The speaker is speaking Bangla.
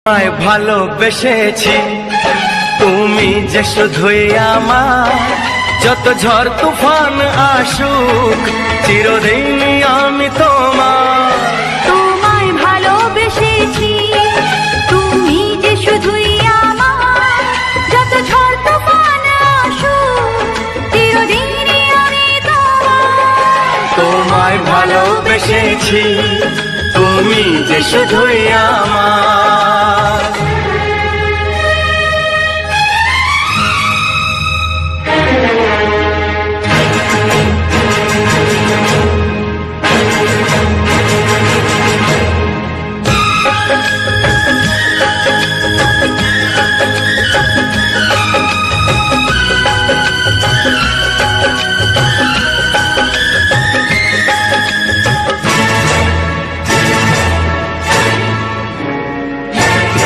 তোমায় ভালোবেসেছি, তুমি যে শুধুই আমার। যত ঝড় তুফান আসুক, চিরদিন আমি তোমার। তোমায় ভালোবেসেছি, তুমি যে শুধুই আমার। যত ঝড় তুফান আসুক, চিরদিন আমি তোমার। তোমায় ভালোবেসেছি, তুমি যে শুধুই আমার।